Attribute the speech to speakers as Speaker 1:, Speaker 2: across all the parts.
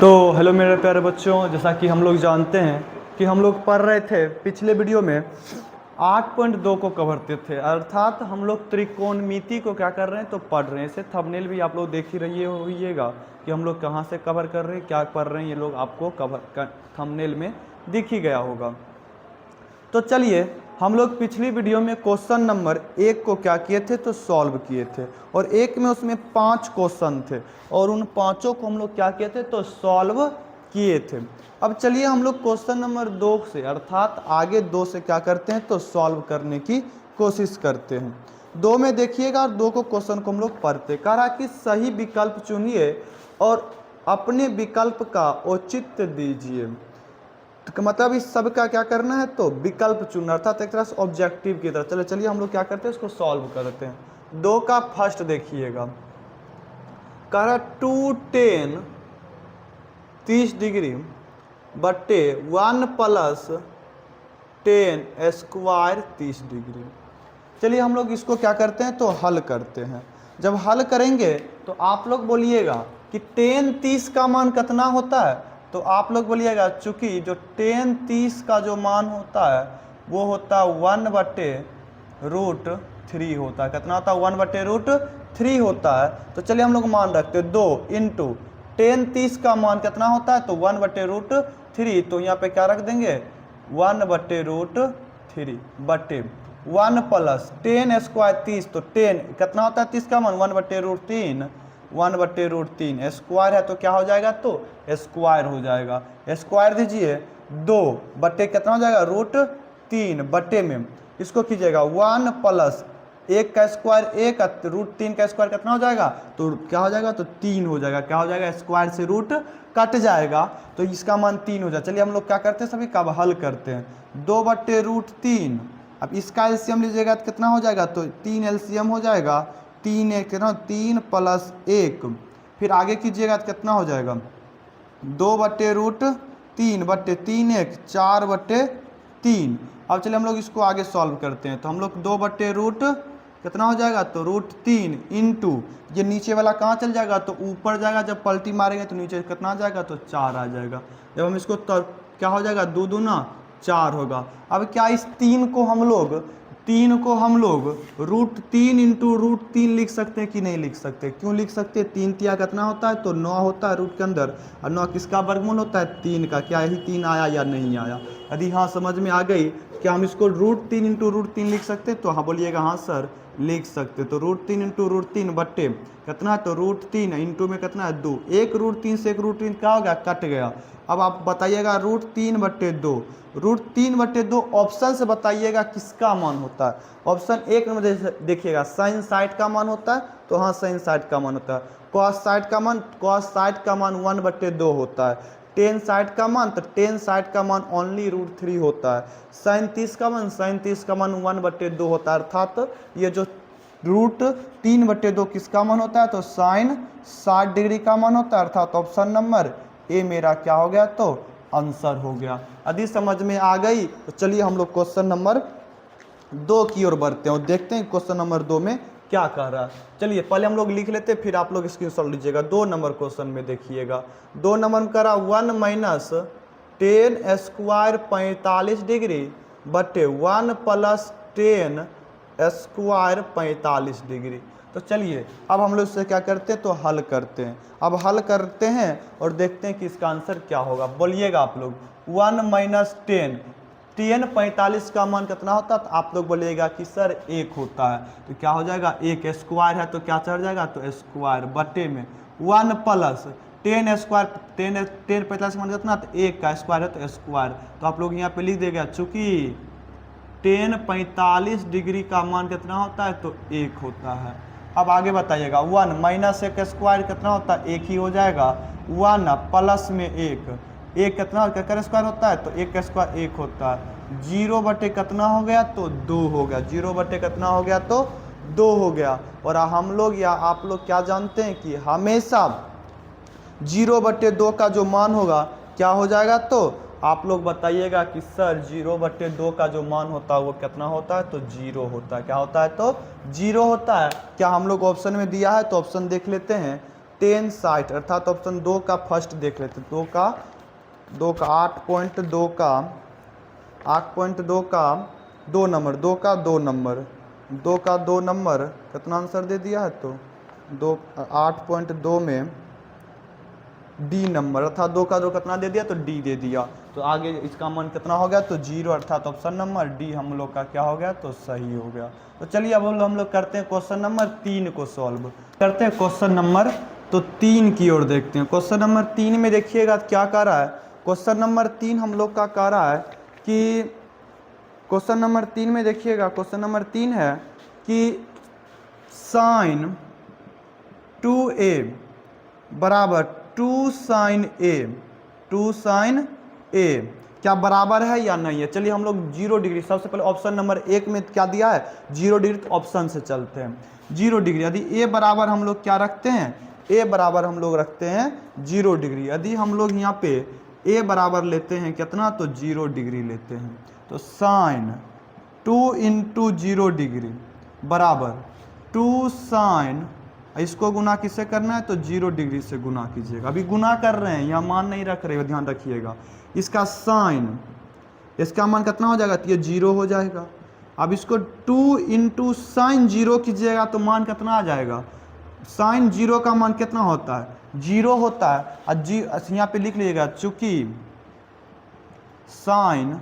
Speaker 1: तो हेलो मेरे प्यारे बच्चों, जैसा कि हम लोग जानते हैं कि हम लोग पढ़ रहे थे पिछले वीडियो में 8.2 को कवर करते थे, अर्थात हम लोग त्रिकोणमिति को क्या कर रहे हैं तो पढ़ रहे हैं। इसे थंबनेल भी आप लोग देख ही रही होइएगा कि हम लोग कहाँ से कवर कर रहे हैं, क्या पढ़ रहे हैं, ये लोग आपको कवर थंबनेल में दिख ही गया होगा। तो चलिए, हम लोग पिछली वीडियो में क्वेश्चन नंबर 1 को क्या किए थे तो सॉल्व किए थे, और एक में उसमें 5 क्वेश्चन थे और उन पांचों को हम लोग क्या किए थे तो सॉल्व किए थे। अब चलिए हम लोग क्वेश्चन नंबर 2 से अर्थात आगे 2 से क्या करते हैं तो सॉल्व करने की कोशिश करते हैं। 2 में देखिएगा और 2 को क्वेश्चन को हम लोग पढ़ते। कह रहा कि सही विकल्प चुनिए और अपने विकल्प का औचित्य दीजिए। तो मतलब इस सब का क्या करना है तो विकल्प चुनना, अर्थात एक तरह से ऑब्जेक्टिव की तरह। चलिए हम लोग क्या करते हैं इसको सॉल्व करते हैं। 2 का फर्स्ट देखिएगा, कह रहा 2tan 30 डिग्री बटे 1 प्लस tan स्क्वायर 30 डिग्री। चलिए हम लोग इसको क्या करते हैं तो हल करते हैं। जब हल करेंगे तो आप लोग बोलिएगा कि tan 30 का मान कितना होता है, तो आप लोग बोलिएगा चूंकि जो tan 30 का जो मान होता है वो होता है 1/√3 होता है। कितना होता है 1/√3 होता है। तो चलिए हम लोग मान रखते हैं 2 इंटू tan 30 का मान कितना होता है तो 1/√3, तो यहाँ पे क्या रख देंगे 1/√3 बटे 1 प्लस tan स्क्वायर 30, तो tan कितना होता है 30 का मान 1/√3, 1/√3 स्क्वायर है तो क्या हो जाएगा तो स्क्वायर हो जाएगा। स्क्वायर दीजिए 2 बटे कितना हो जाएगा √3 बटे में इसको कीजिएगा 1 प्लस 1 का स्क्वायर 1, √3 का स्क्वायर कितना हो जाएगा तो क्या हो जाएगा तो 3 हो जाएगा। क्या हो जाएगा स्क्वायर से रूट कट जाएगा तो इसका मान 3 हो जाए। चलिए हम लोग क्या करते हैं सभी का हल करते हैं। 2/√3, अब इसका एलसीएम लीजिएगा तो कितना हो जाएगा तो 3 एलसीएम हो जाएगा। 3 1 कितना 3 प्लस 1, फिर आगे कीजिएगा तो कितना हो जाएगा 2/√3 बटे 3 1 4/3। अब चलिए हम लोग इसको आगे सॉल्व करते हैं। तो हम लोग 2/√ कितना हो जाएगा तो √3 इंटू ये नीचे वाला कहाँ चल जाएगा तो ऊपर जाएगा। जब पलटी मारेंगे तो नीचे कितना आ जाएगा तो 4 आ जाएगा। जब हम इसको तो क्या हो जाएगा 2 दूना 4 होगा। अब क्या इस 3 को हम लोग √3 इंटू √3 लिख सकते हैं कि नहीं लिख सकते? क्यों लिख सकते हैं? 3 तिया कितना होता है तो 9 होता है रूट के अंदर, और 9 किसका वर्गमूल होता है 3 का। क्या यही 3 आया या नहीं आया? यदि हाँ समझ में आ गई क्या हम इसको √3 इंटू √3 लिख सकते हैं तो हाँ बोलिएगा हाँ सर लिख सकते। तो √3 इंटू √3 बट्टे कितना है तो √3 इंटू में कितना है 2, एक √3 से एक √3 क्या हो गया कट गया। अब आप बताइएगा √3/2, √3/2 ऑप्शन से बताइएगा किसका मान होता है। ऑप्शन 1 में देखिएगा साइन साइड का मान होता है तो हाँ साइन साइड का मान होता है। कॉस साइड का मान 1/2 होता है। टेन साइड का मान तो टेन साइड का मान ओनली √3 होता है। साइन 30 का मान 1/2 होता है। अर्थात ये जो √3/2 किसका मान होता है तो साइन 60 डिग्री का मान होता है। अर्थात ऑप्शन नंबर ए मेरा क्या हो गया तो आंसर हो गया। यदि समझ में आ गई तो चलिए हम लोग क्वेश्चन नंबर 2 की ओर बढ़ते हैं और देखते हैं क्वेश्चन नंबर 2 में क्या कह रहा है। चलिए पहले हम लोग लिख लेते हैं फिर आप लोग स्क्रीनशॉट लीजिएगा। 2 नंबर क्वेश्चन में देखिएगा 2 नंबर में कह रहा 1 माइनस tan स्क्वायर 45 डिग्री बटे 1 प्लस tan स्क्वायर 45 डिग्री। तो चलिए अब हम लोग इससे क्या करते हैं तो हल करते हैं। अब हल करते हैं और देखते हैं कि इसका आंसर क्या होगा। बोलिएगा आप लोग 1 माइनस tan 45 का मान कितना होता है तो आप लोग बोलिएगा कि सर 1 होता है। तो क्या हो जाएगा 1 स्क्वायर है तो क्या चढ़ जाएगा तो स्क्वायर बटे में 1 प्लस tan स्क्वायर 45 मान कितना तो 1 का स्क्वायर है तो स्क्वायर। तो आप लोग यहाँ पे लिख देगा चूंकि tan 45 डिग्री का मान कितना होता है तो 1 होता है। अब आगे बताइएगा 1 माइनस 1 स्क्वायर कितना होता है 1 ही हो जाएगा। 1 प्लस में 1 कितना का स्क्वायर होता है तो 1 का स्क्वायर 1 होता है। 0 बटे कितना हो गया तो 2 हो गया। 0 बटे कितना हो गया तो 2 हो गया। और हम लोग या आप लोग क्या जानते हैं कि हमेशा 0/2 का जो मान होगा क्या हो जाएगा तो आप लोग बताइएगा कि सर 0/2 का जो मान होता है वो कितना होता है तो 0 होता है। क्या होता है तो 0 होता है। क्या हम लोग ऑप्शन में दिया है तो ऑप्शन देख लेते हैं। टेन साइट, अर्थात ऑप्शन 2 का फर्स्ट देख लेते हैं। 8.2 का 2 नंबर, 2 का 2 नंबर, 2 का 2 नंबर कितना आंसर दे दिया है? तो 8.2 में डी नंबर, अर्थात 2 का 2 कितना दे दिया? तो डी दे दिया। तो आगे इसका मान कितना हो गया? तो 0, अर्थात ऑप्शन नंबर डी हम लोग का क्या हो गया? तो सही हो गया। तो चलिए अब हम लोग करते हैं क्वेश्चन नंबर 3 को सॉल्व करते हैं। क्वेश्चन नंबर तो 3 की ओर देखते हैं। क्वेश्चन नंबर 3 में देखिएगा क्या कह रहा है। क्वेश्चन नंबर 3 हम लोग का कह रहा है कि क्वेश्चन नंबर 3 में देखिएगा, क्वेश्चन नंबर 3 है कि साइन 2a बराबर 2 साइन a क्या बराबर है या नहीं है? चलिए हम लोग 0 डिग्री, सबसे पहले ऑप्शन नंबर 1 में क्या दिया है? 0 डिग्री, तो ऑप्शन से चलते हैं। 0 डिग्री यदि a बराबर हम लोग क्या रखते हैं? a बराबर हम लोग रखते हैं 0 डिग्री। यदि हम लोग यहाँ पे a बराबर लेते हैं कितना? तो 0 डिग्री लेते हैं। तो साइन 2 इंटू 0 डिग्री बराबर 2 साइन, इसको गुना किससे करना है? तो 0 डिग्री से गुना कीजिएगा। अभी गुना कर रहे हैं, यहाँ मान नहीं रख रहे हो, ध्यान रखिएगा। इसका साइन, इसका मान कितना हो जाएगा? तो ये 0 हो जाएगा। अब इसको 2 इंटू साइन 0 कीजिएगा तो मान कितना आ जाएगा? साइन 0 का मान कितना होता है? 0 होता है। यहाँ पे लिख लीजिएगा, चूंकि साइन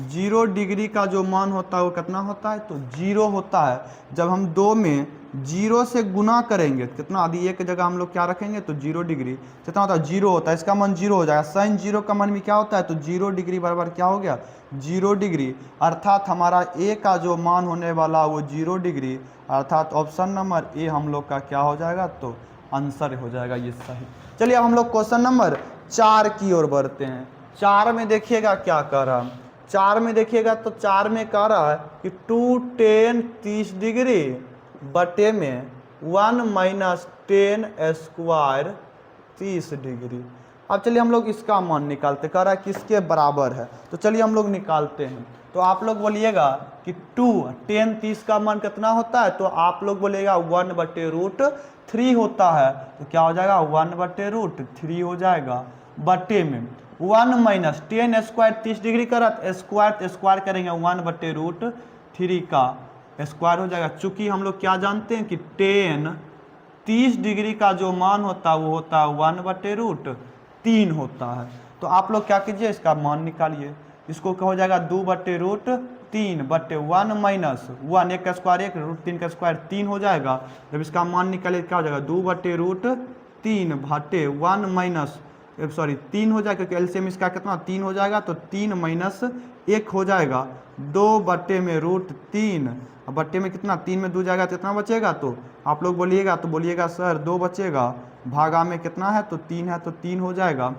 Speaker 1: 0 डिग्री का जो मान होता है वो कितना होता है? तो 0 होता है। जब हम 2 में 0 से गुना करेंगे कितना? आदि एक जगह हम लोग क्या रखेंगे? तो 0 डिग्री कितना होता है? 0 होता है। इसका मान 0 हो जाएगा। साइन 0 का मान भी क्या होता है? तो 0 डिग्री बराबर क्या हो गया? 0 डिग्री, अर्थात हमारा ए का जो मान होने वाला वो 0 डिग्री, अर्थात ऑप्शन नंबर ए हम लोग का क्या हो जाएगा? तो आंसर हो जाएगा ये सही। चलिए अब हम लोग क्वेश्चन नंबर 4 की ओर बढ़ते हैं। 4 में देखिएगा क्या कह रहा है। 4 में देखिएगा तो 4 में कह रहा है कि 2 10 30 डिग्री बटे में 1 माइनस 10 स्क्वायर 30 डिग्री। अब चलिए हम लोग इसका मान निकालते। कह रहा है किसके बराबर है? तो चलिए हम लोग निकालते हैं। तो आप लोग बोलिएगा कि 2 10 30 का मान कितना होता है? तो आप लोग बोलिएगा 1/√3 होता है। तो क्या हो जाएगा? 1/√3 हो जाएगा, बटे में 1 माइनस 10 स्क्वायर 30 डिग्री करा, स्क्वायर करेंगे 1/√3 का स्क्वायर हो जाएगा। चूंकि हम लोग क्या जानते हैं कि 30 डिग्री का जो मान होता है वो होता है 1/√3 होता है। तो आप लोग क्या कीजिए, इसका मान निकालिए। इसको क्या हो जाएगा? 2/√3 बटे 1 माइनस 1, 1 का स्क्वायर 1, √3 का स्क्वायर 3 हो जाएगा। जब इसका मान निकालिए क्या हो जाएगा? 2/√3 बटे 1 माइनस 3 हो जाएगा, क्योंकि एलसीएम इसका कितना 3 हो जाएगा। तो 3 माइनस 1 हो जाएगा, 2 बटे में √3, बट्टे में कितना? 3 में 2 जाएगा तो कितना बचेगा? तो आप लोग बोलिएगा, तो बोलिएगा सर 2 बचेगा, भागा में कितना है? तो 3 है, तो 3 हो जाएगा।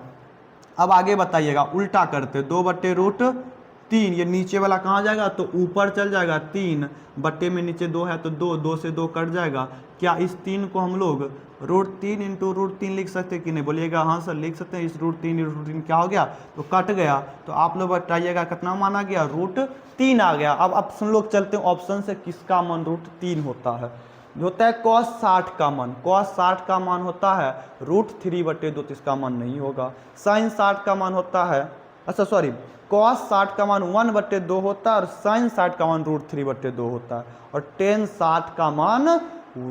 Speaker 1: अब आगे बताइएगा, उल्टा करते, 2/√3, ये नीचे वाला कहाँ जाएगा? तो ऊपर चल जाएगा। 3 बट्टे में नीचे 2 है तो 2 से 2 कट जाएगा। क्या इस 3 को हम लोग √3 इंटू √3 लिख सकते हैं कि नहीं? बोलिएगा हाँ सर लिख सकते हैं। इस √3 क्या हो गया? तो कट गया। तो आप लोग बताइएगा कितना माना गया? √3 आ गया। अब सुन लोग चलते हैं ऑप्शन से, किसका मान √3 होता है? होता है cos 60 का मान। cos 60 का मान होता है √3/2, तो इसका मान नहीं होगा। sin 60 का मान होता है, अच्छा सॉरी, cos 60 का मान 1/2 होता है और sin 60 का मान √3/2 होता है, और tan 60 का मान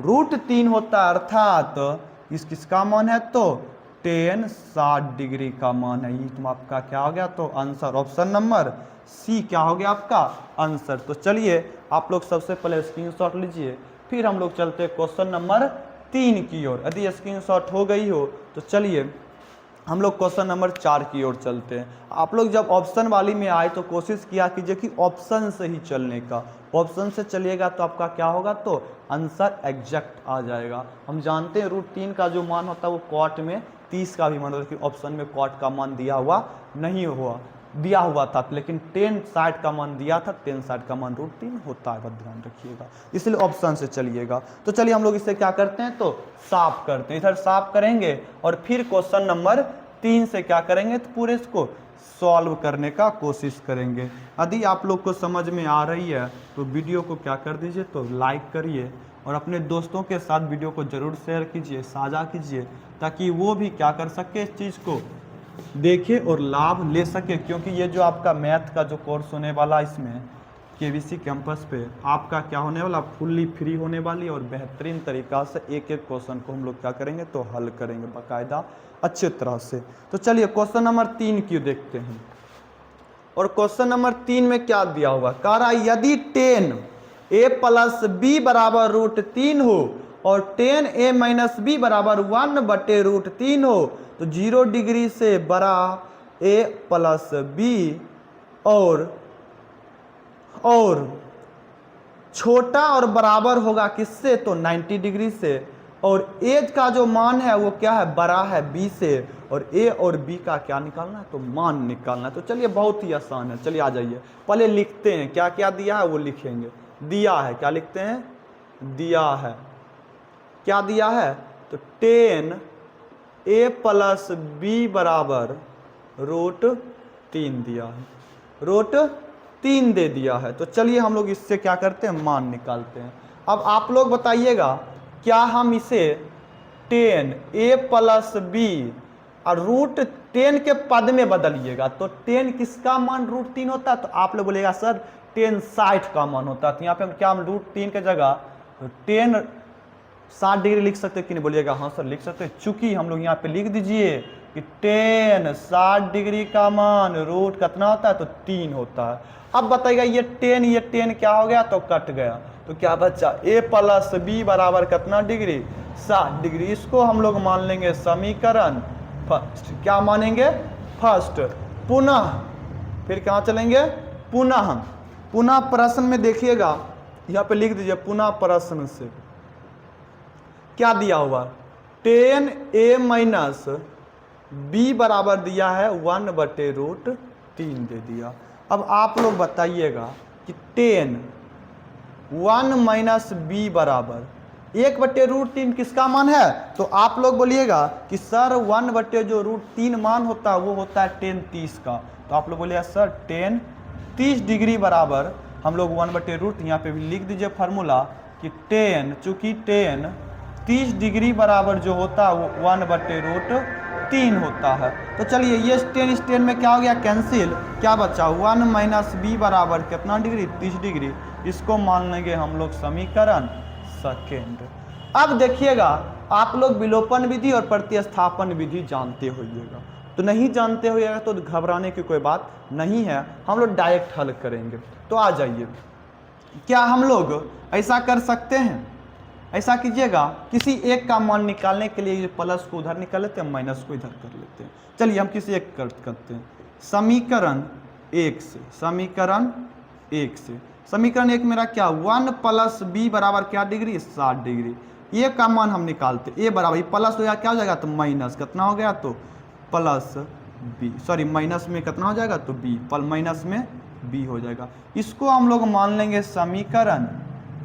Speaker 1: √3 होता है। अर्थात इस किसका मान है? तो tan 60 डिग्री का मान है। ये तुम आपका क्या हो गया? तो आंसर ऑप्शन नंबर सी क्या हो गया आपका आंसर। तो चलिए आप लोग सबसे पहले स्क्रीनशॉट लीजिए, फिर हम लोग चलते हैं क्वेश्चन नंबर 3 की ओर। यदि स्क्रीनशॉट हो गई हो तो चलिए हम लोग क्वेश्चन नंबर 4 की ओर चलते हैं। आप लोग जब ऑप्शन वाली में आए तो कोशिश किया कीजिए कि ऑप्शन से ही चलने का। ऑप्शन से चलिएगा तो आपका क्या होगा? तो आंसर एग्जैक्ट आ जाएगा। हम जानते हैं √3 का जो मान होता है वो कॉट में 30 का भी मान होता है, कि ऑप्शन में कॉट का मान दिया हुआ नहीं दिया हुआ था, लेकिन tan 60 का मान दिया था। tan 60 का मान √3 होता है, बस ध्यान रखिएगा, इसलिए ऑप्शन से चलिएगा। तो चलिए हम लोग इसे क्या करते हैं? तो साफ करते हैं। इधर साफ करेंगे और फिर क्वेश्चन नंबर 3 से क्या करेंगे? तो पूरे इसको सॉल्व करने का कोशिश करेंगे। यदि आप लोग को समझ में आ रही है तो वीडियो को क्या कर दीजिए? तो लाइक करिए और अपने दोस्तों के साथ वीडियो को ज़रूर शेयर कीजिए, साझा कीजिए, ताकि वो भी क्या कर सके, इस चीज़ को देखे और लाभ ले सके। क्योंकि ये जो आपका मैथ का जो कोर्स होने वाला इसमें केवीसी कैंपस पे आपका क्या होने वाला, फुल्ली फ्री होने वाली, और बेहतरीन तरीक़ा से एक एक क्वेश्चन को हम लोग क्या करेंगे तो हल करेंगे बाकायदा अच्छे तरह से। तो चलिए क्वेश्चन नंबर 3 की देखते हैं। और क्वेश्चन नंबर 3 में क्या दिया हुआ, कह रहा है यदि 10a प्लस बी बराबर √3 हो और 10a माइनस बी बराबर 1/√3 हो तो 0 डिग्री से बड़ा a प्लस बी और छोटा और बराबर होगा किससे, तो 90 डिग्री से, और एज का जो मान है वो क्या है, बड़ा है b से, और a और b का क्या निकालना है, तो मान निकालना है। तो चलिए बहुत ही आसान है, चलिए आ जाइए पहले लिखते हैं क्या क्या दिया है वो लिखेंगे। दिया है, क्या लिखते हैं, दिया है, क्या दिया है, तो 10a प्लस बी बराबर √3 दिया है, √3 दे दिया है। तो चलिए हम लोग इससे क्या करते हैं, मान निकालते हैं। अब आप लोग बताइएगा क्या हम इसे 10a प्लस बी और √10 के पद में बदलिएगा तो 10 किसका मान √3 होता है, तो आप लोग बोलेगा सर 10 60 का मान होता है। तो यहाँ पे हम क्या, हम √3 के जगह 10 60 डिग्री लिख सकते हैं कि नहीं, बोलिएगा हाँ सर लिख सकते हैं। चूंकि हम लोग यहाँ पे लिख दीजिए कि 10 60 डिग्री का मान रूट कितना होता है, तो 3 होता है। अब बताइएगा ये 10 क्या हो गया, तो कट गया, तो क्या बचा, a प्लस बी बराबर कितना डिग्री, 60 डिग्री। इसको हम लोग मान लेंगे समीकरण फर्स्ट, क्या मानेंगे, फर्स्ट। पुनः फिर कहाँ चलेंगे, पुनः प्रश्न में देखिएगा, यहाँ पे लिख दीजिए पुनः प्रश्न से क्या दिया हुआ, 10a माइनस बी बराबर दिया है 1/√3 दे दिया। अब आप लोग बताइएगा कि 10 1 माइनस बी बराबर 1/√3 किसका मान है, तो आप लोग बोलिएगा कि सर 1/√3 मान होता है वो होता है 10 30 का। तो आप लोग बोलिएगा सर 10 30 डिग्री बराबर, हम लोग 1/√, यहाँ पे भी लिख दीजिए फार्मूला कि 10, चूंकि 10 30 डिग्री बराबर जो होता है वो 1/√3 होता है। तो चलिए ये 10 इस 10 में क्या हो गया, कैंसिल, क्या बचा, 1 माइनस बी बराबर कितना डिग्री, 30 डिग्री। इसको मान लेंगे हम लोग समीकरण सेकेंड। अब देखिएगा आप लोग विलोपन विधि और प्रतिस्थापन विधि जानते होइएगा, तो नहीं जानते होइएगा तो घबराने की कोई बात नहीं है, हम लोग डायरेक्ट हल करेंगे। तो आ जाइए, क्या हम लोग ऐसा कर सकते हैं, ऐसा कीजिएगा, किसी एक का मान निकालने के लिए प्लस को उधर निकाल लेते हैं, माइनस को इधर कर लेते हैं। चलिए हम किसी एक करते हैं, समीकरण 1 से, समीकरण 1 मेरा क्या, 1 प्लस बी बराबर क्या डिग्री, 60 डिग्री। ए का मान हम निकालते, ए बराबर प्लस हो गया, क्या हो जाएगा, तो माइनस कितना हो गया, तो प्लस बी, सॉरी माइनस में कितना हो जाएगा, तो बी, माइनस में बी हो जाएगा। इसको हम लोग मान लेंगे समीकरण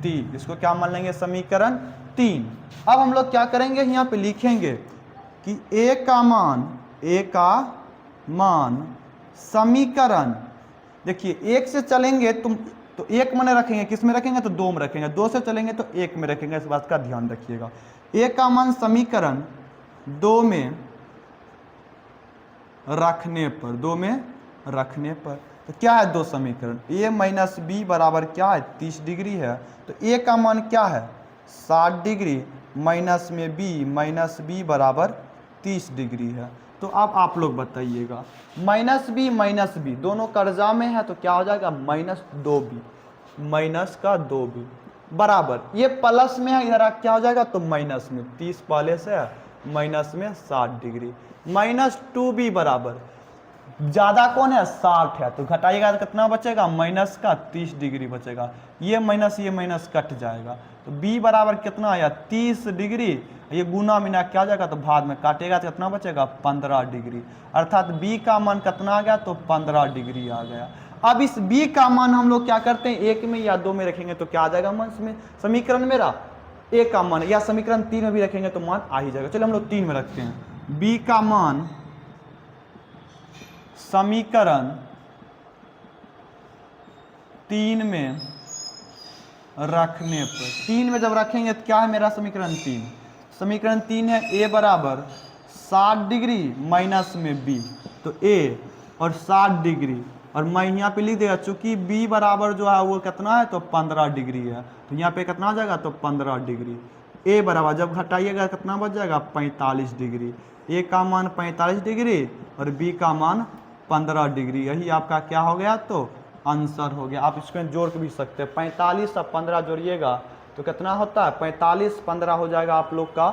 Speaker 1: 3, इसको क्या मान लेंगे, समीकरण 3। अब हम लोग क्या करेंगे, यहाँ पे लिखेंगे कि ए का मान समीकरण, देखिए 1 से चलेंगे तो 1 माने रखेंगे, किस में रखेंगे, तो 2 में रखेंगे, 2 से चलेंगे तो 1 में रखेंगे, इस बात का ध्यान रखिएगा। ए का मान समीकरण 2 में रखने पर, तो क्या है, 2 समीकरण, a माइनस बी बराबर क्या है, 30 डिग्री है, तो a का मान क्या है, 60 डिग्री, माइनस में b बराबर 30 डिग्री है। तो अब आप लोग बताइएगा, माइनस बी दोनों कर्जा में है, तो क्या हो जाएगा, -2b, माइनस का 2b बराबर, ये प्लस में है, इधर क्या हो जाएगा, तो माइनस में 30 पहले से है, माइनस में 60 डिग्री, -2b बराबर, ज्यादा कौन है, 60 है, तो घटाइएगा तो कितना बचेगा, माइनस का 30 डिग्री बचेगा, ये माइनस कट जाएगा, तो b बराबर कितना आया, 30 डिग्री, ये गुना मिना क्या हो जाएगा, तो भाग में काटेगा तो कितना बचेगा, 15 डिग्री, अर्थात b का मान कितना आ गया, तो 15 डिग्री आ गया। अब इस b का मान हम लोग क्या करते हैं, 1 में या 2 में रखेंगे तो क्या आ जाएगा मान में, समीकरण मेरा a का मान, या समीकरण 3 में भी रखेंगे तो मान आ ही जाएगा। चलिए हम लोग 3 में रखते हैं, b का मान समीकरण 3 में रखने पर। 3 में जब रखेंगे तो क्या है मेरा समीकरण 3? समीकरण 3 है a बराबर 60 डिग्री माइनस में b, तो a और 60 डिग्री, और मैं यहाँ पे लिख देगा चूंकि b बराबर जो है वो कितना है तो 15 डिग्री है, तो यहाँ पे कितना हो जाएगा तो 15 डिग्री। a बराबर जब घटाइएगा कितना बच जाएगा 45 डिग्री। a का मान 45 डिग्री और b का मान 15 डिग्री, यही आपका क्या हो गया तो आंसर हो गया। आप इसको जोड़ के भी सकते हैं, 45 और 15 जोड़िएगा तो कितना होता है 45 15 हो जाएगा आप लोग का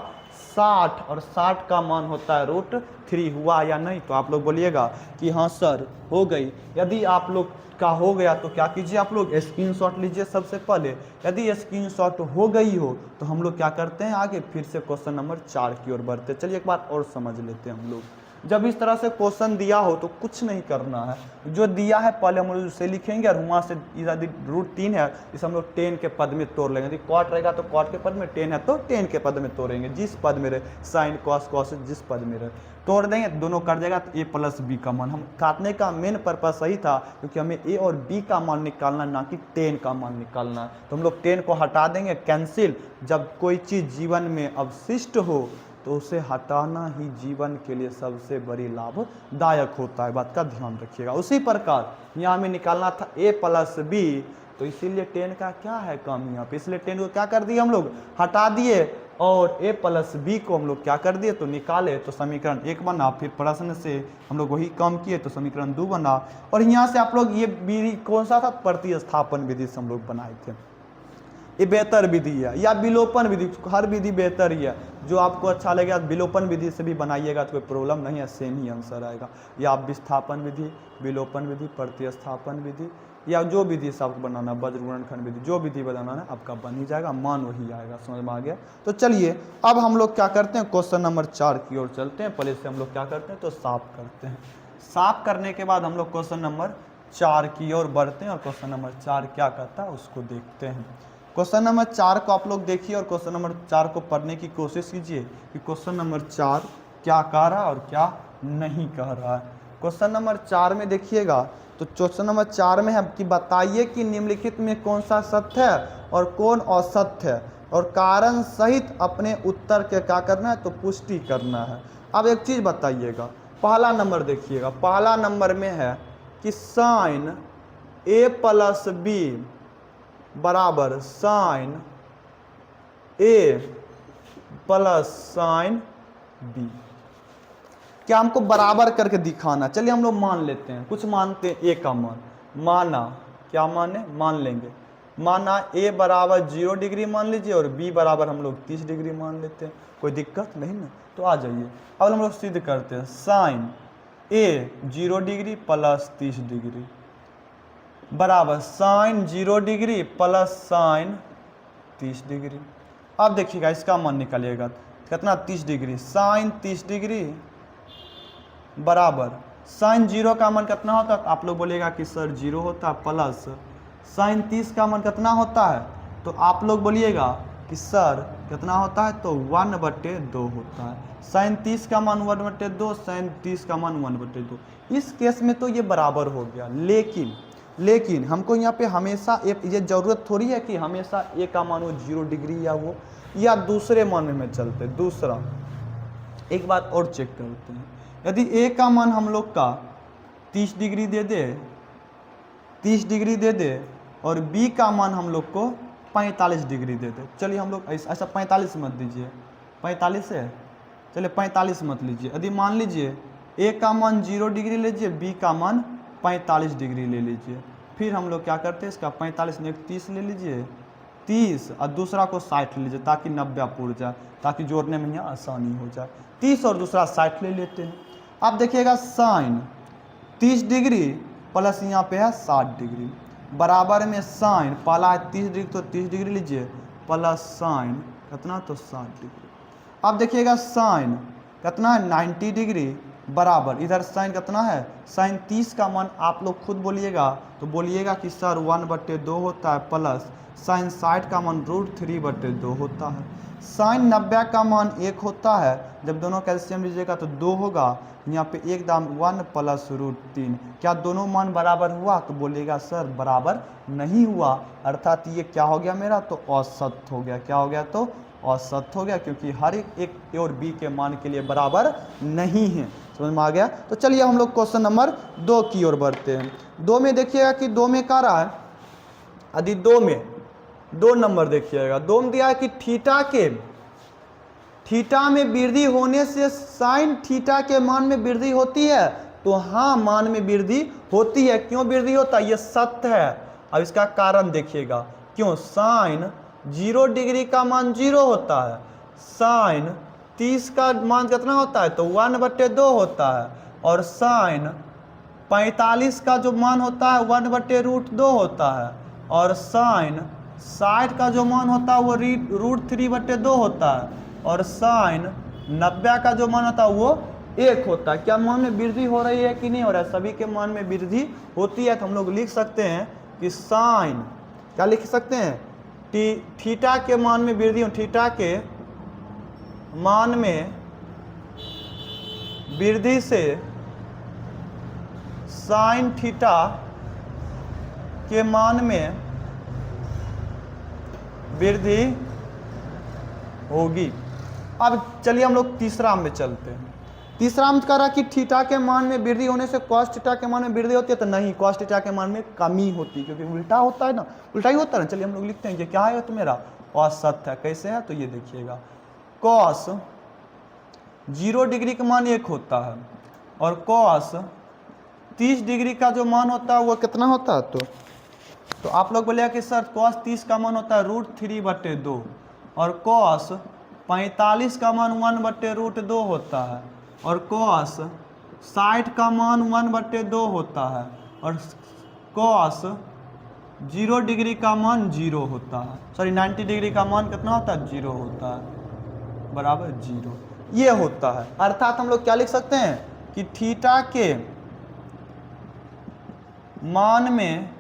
Speaker 1: 60, और 60 का मान होता है √3। हुआ या नहीं? तो आप लोग बोलिएगा कि हाँ सर हो गई। यदि आप लोग का हो गया तो क्या कीजिए, आप लोग स्क्रीनशॉट लीजिए सबसे पहले। यदि स्क्रीनशॉट हो गई हो तो हम लोग क्या करते हैं आगे फिर से क्वेश्चन नंबर 4 की ओर बढ़ते हैं। चलिए एक बार और समझ लेते हैं हम लोग। जब इस तरह से क्वेश्चन दिया हो तो कुछ नहीं करना है, जो दिया है पहले हम लोग उसे लिखेंगे और वहाँ से यदि √3 है इसे हम लोग 10 के पद में तोड़ लेंगे। यदि कॉट रहेगा तो कॉट के पद में, 10 है तो 10 के पद में तोड़ेंगे, जिस पद में रहे, साइन कॉस कॉस जिस पद में रहे तोड़ देंगे, दोनों कट जाएगा तो a प्लस b का मान। हम काटने का मेन पर्पस सही था क्योंकि हमें a और b का मान निकालना ना कि 10 का मान निकालना है। तो हम लोग 10 को हटा देंगे कैंसिल। जब कोई चीज़ जीवन में अवशिष्ट हो तो उसे हटाना ही जीवन के लिए सबसे बड़ी लाभदायक होता है, बात का ध्यान रखिएगा। उसी प्रकार यहाँ हमें निकालना था a प्लस b, तो इसीलिए 10 का क्या है कम यहाँ पे, इसलिए 10 को क्या कर दिए हम लोग हटा दिए और a प्लस b को हम लोग क्या कर दिए तो निकाले, तो समीकरण 1 बना। फिर प्रश्न से हम लोग वही कम किए तो समीकरण 2 बना। और यहाँ से आप लोग ये विधि कौन सा था, प्रतिस्थापन विधि से हम लोग बनाए थे। ये बेहतर विधि है या विलोपन विधि, हर विधि बेहतर ही है। जो आपको अच्छा लगेगा विलोपन विधि से भी बनाइएगा तो कोई प्रॉब्लम नहीं है, सेम ही आंसर आएगा। या आप विस्थापन विधि, विलोपन विधि, प्रतिस्थापन विधि या जो विधि से आपको बनाना, वज्र गुणनखंड विधि, जो विधि बनाना है आपका बन ही जाएगा, मान वही आएगा। समझ में आ गया? तो चलिए अब हम लोग क्या करते हैं क्वेश्चन नंबर 4 की ओर चलते हैं। पहले से हम लोग क्या करते हैं तो साफ करते हैं। साफ करने के बाद हम लोग क्वेश्चन नंबर 4 की ओर बढ़ते हैं और क्वेश्चन नंबर 4 क्या कहता है उसको देखते हैं। क्वेश्चन नंबर 4 को आप लोग देखिए और क्वेश्चन नंबर 4 को पढ़ने की कोशिश कीजिए कि क्वेश्चन नंबर 4 क्या कह रहा है और क्या नहीं कह रहा है। क्वेश्चन नंबर 4 में देखिएगा तो क्वेश्चन नंबर 4 में है कि बताइए कि निम्नलिखित में कौन सा सत्य है और कौन असत्य है, और कारण सहित अपने उत्तर के क्या करना है तो पुष्टि करना है। अब एक चीज़ बताइएगा, पहला नंबर देखिएगा, पहला नंबर में है कि साइन a प्लस b बराबर sine a plus sine b। क्या हमको बराबर करके दिखाना? चलिए हम लोग मान लेते हैं, कुछ मानते हैं a का मान, माना क्या माने मान लेंगे, माना a बराबर 0 डिग्री मान लीजिए और b बराबर हम लोग 30 डिग्री मान लेते हैं, कोई दिक्कत नहीं ना। तो आ जाइए अब हम लोग सिद्ध करते हैं, sine a 0 degree plus 30 degree बराबर sine 0 degree plus sine 30 degree. अब देखिएगा इसका मान निकालिएगा कितना 30 डिग्री, साइन 30 डिग्री बराबर साइन 0 का मान कितना होता है, तो आप लोग बोलिएगा कि सर 0 होता है, प्लस साइन 30 का मान कितना होता है, तो आप लोग बोलिएगा कि सर कितना होता है, तो 1/2 होता है। साइन 30 का मान 1/2, साइन 30 का मान 1/2। इस केस में तो ये बराबर हो गया, लेकिन हमको यहाँ पे हमेशा ये जरूरत थोड़ी है कि हमेशा a का मान वो 0 डिग्री या वो या दूसरे मान में चलते। दूसरा एक बात और चेक करते हैं, यदि a का मान हम लोग का 30 डिग्री दे दे, 30 डिग्री दे दे और b का मान हम लोग को 45 डिग्री दे दे। चलिए हम लोग ऐसा 45 मत दीजिए, 45 है, चलिए 45 मत लीजिए। यदि मान लीजिए a का मान 0 डिग्री लीजिए, b का मान 45 डिग्री ले लीजिए, फिर हम लोग क्या करते हैं इसका 45 में 30 ले लीजिए, 30 और दूसरा को 60 ले लीजिए ताकि 90 पूर जाए, ताकि जोड़ने में यहाँ आसानी हो जाए। 30 और दूसरा 60 ले लेते हैं। अब देखिएगा साइन 30 डिग्री प्लस यहाँ पे है 60 डिग्री बराबर में साइन पहला है 30 डिग्री तो 30 डिग्री लीजिए प्लस साइन कितना तो 60 डिग्री। अब देखिएगा साइन कितना है 90 डिग्री बराबर इधर साइन कितना है, साइन 30 का मान आप लोग खुद बोलिएगा तो बोलिएगा कि सर 1/2 होता है, प्लस साइन 60 का मान √3/2 होता है। साइन 90 का मान 1 होता है, जब दोनों कैल्शियम लीजिएगा तो 2 होगा, यहाँ पे एक दाम 1 + √3। क्या दोनों मान बराबर हुआ, तो बोलिएगा सर बराबर नहीं हुआ, अर्थात ये क्या हो गया मेरा, तो औसत हो गया। क्या हो गया, तो औसत हो गया, क्योंकि हर एक ए और बी के मान के लिए बराबर नहीं है। समझ में आ गया। तो चलिए हम लोग क्वेश्चन नंबर 2 की ओर बढ़ते हैं। 2 में देखिएगा कि 2 में कह रहा है, यदि 2 में 2 नंबर देखिएगा, 2 में दिया है कि थीटा में वृद्धि होने से साइन थीटा के मान में वृद्धि होती है, तो हाँ मान में वृद्धि होती है। क्यों वृद्धि होता है, ये सत्य है। अब इसका कारण देखिएगा, क्यों, साइन 0 डिग्री का मान 0 होता है, साइन 30 का मान कितना होता है, तो 1/2 होता है, और साइन 45 का जो मान होता है 1/√2 होता है, और साइन 60 का जो मान होता है वो √3/2 होता है, और साइन 90 का जो मान होता है वो 1 होता है। क्या मान में वृद्धि हो रही है कि नहीं हो रहा है, सभी के मान में वृद्धि होती है। तो हम लोग लिख सकते हैं कि साइन, क्या लिख सकते हैं, थीटा के मान में वृद्धि, थीटा के मान में वृद्धि से साइन थीटा के मान में वृद्धि होगी। अब चलिए हम लोग तीसरा में चलते हैं। तीसरा में कह रहा कि थीटा के मान में वृद्धि होने से कॉस थीटा के मान में वृद्धि होती है, तो नहीं, कॉस थीटा के मान में कमी होती है, क्योंकि उल्टा होता है ना, उल्टा ही होता है ना। चलिए हम लोग लिखते हैं, ये क्या है, तो मेरा औसत है। कैसे है, तो ये देखिएगा, कॉस 0 डिग्री का मान 1 होता है, और कॉस 30 डिग्री का जो मान होता है वो कितना होता है, तो आप लोग बोलेगा कि सर कॉस 30 का मान होता है √3/2, और कॉस 45 का मान 1/√2 होता है, और कॉस 60 का मान 1/2 होता है, और कॉस 0 डिग्री का मान 0 होता है, सॉरी 90 डिग्री का मान कितना होता है, 0 होता है, बराबर 0 ये होता है। अर्थात हम लोग क्या लिख सकते हैं कि थीटा के मान में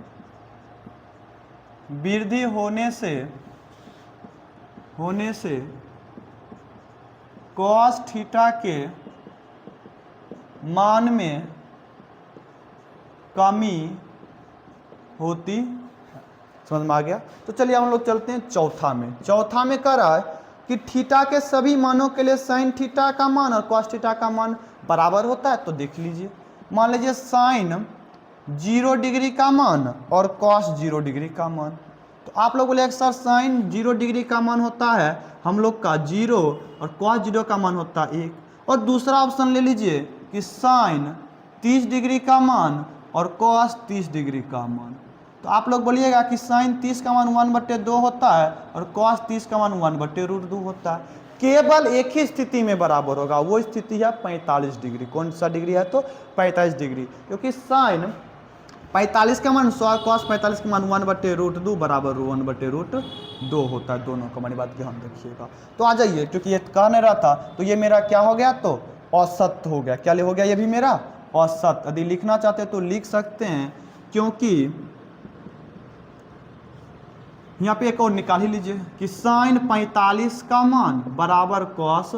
Speaker 1: वृद्धि होने से कॉस थीटा के मान में कमी होती है। समझ में आ गया। तो चलिए हम लोग चलते हैं चौथा में। चौथा में कह रहा है कि थीटा के सभी मानों के लिए साइन थीटा का मान और कॉस थीटा का मान बराबर होता है। तो देख लीजिए, मान लीजिए साइन 0 डिग्री का मान और कॉस 0 डिग्री का मान। तो आप लोग बोले सर साइन 0 डिग्री का मान होता है हम लोग का 0 और कॉस 0 का मान होता है 1। और दूसरा ऑप्शन ले लीजिए कि साइन 30 डिग्री का मान और कॉस 30 डिग्री का मान। तो आप लोग बोलिएगा कि साइन 30 का मान 1/2 होता है और कॉस 30 का मान 1/√2 होता है। केवल एक ही स्थिति में बराबर होगा, वो स्थिति है 45 डिग्री। कौन सा डिग्री है, तो 45 डिग्री, क्योंकि साइन 45 का मान कॉस 45 का मान 1/√2 बराबर 1/√2 होता है। दोनों का मानी बात ध्यान रखिएगा। तो आ जाइए, क्योंकि ये कह नहीं रहा था, तो ये मेरा क्या हो गया, तो औसत हो गया। क्या हो गया, ये भी मेरा औसत। यदि लिखना चाहते हैं तो लिख सकते हैं, क्योंकि यहाँ पे एक और निकाल ही लीजिए कि साइन 45 का मान बराबर कॉस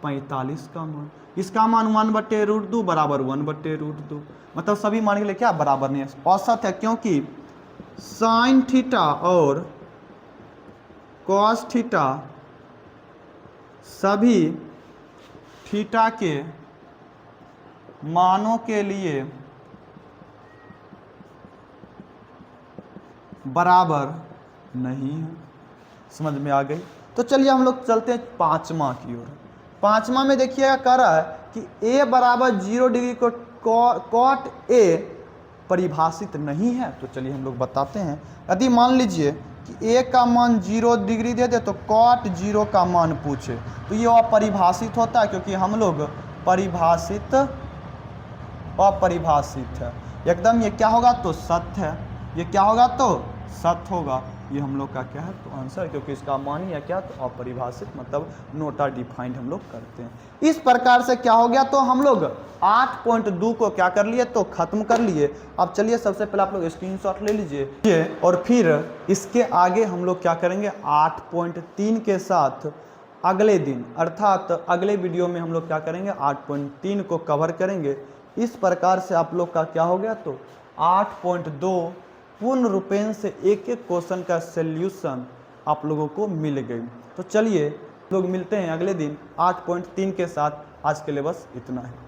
Speaker 1: 45 का मान, इसका मान 1/√2 बराबर 1/√2, मतलब सभी मान के लिए क्या बराबर नहीं है, औसत है। क्योंकि साइन थीटा और कॉस थीटा सभी थीटा के मानों के लिए बराबर नहीं है। समझ में आ गई। तो चलिए हम लोग चलते हैं पांचवा की ओर। पांचवा में देखिएगा कह रहा है कि a बराबर 0 डिग्री को कॉट a परिभाषित नहीं है। तो चलिए हम लोग बताते हैं। यदि मान लीजिए कि a का मान 0 डिग्री दे दे तो कॉट 0 का मान पूछे, तो ये अपरिभाषित होता है, क्योंकि हम लोग परिभाषित अपरिभाषित है एकदम। ये क्या होगा, तो सत्य है। ये क्या होगा, तो सत्य होगा। ये हम लोग का क्या है तो आंसर, क्योंकि इसका मान ही है क्या तो अपरिभाषित, मतलब नॉट आर डिफाइंड हम लोग करते हैं। इस प्रकार से क्या हो गया तो हम लोग 8.2 को क्या कर लिए तो खत्म कर लिए। अब चलिए सबसे पहले आप लोग स्क्रीनशॉट ले लीजिए और फिर इसके आगे हम लोग क्या करेंगे 8.3 के साथ अगले दिन अर्थात अगले वीडियो में हम लोग क्या करेंगे 8.3 को कवर करेंगे। इस प्रकार से आप लोग का क्या हो गया तो 8.2 पूर्ण रूपेण से एक एक क्वेश्चन का सॉल्यूशन आप लोगों को मिल गई। तो चलिए लोग मिलते हैं अगले दिन 8.3 के साथ। आज के लिए बस इतना है।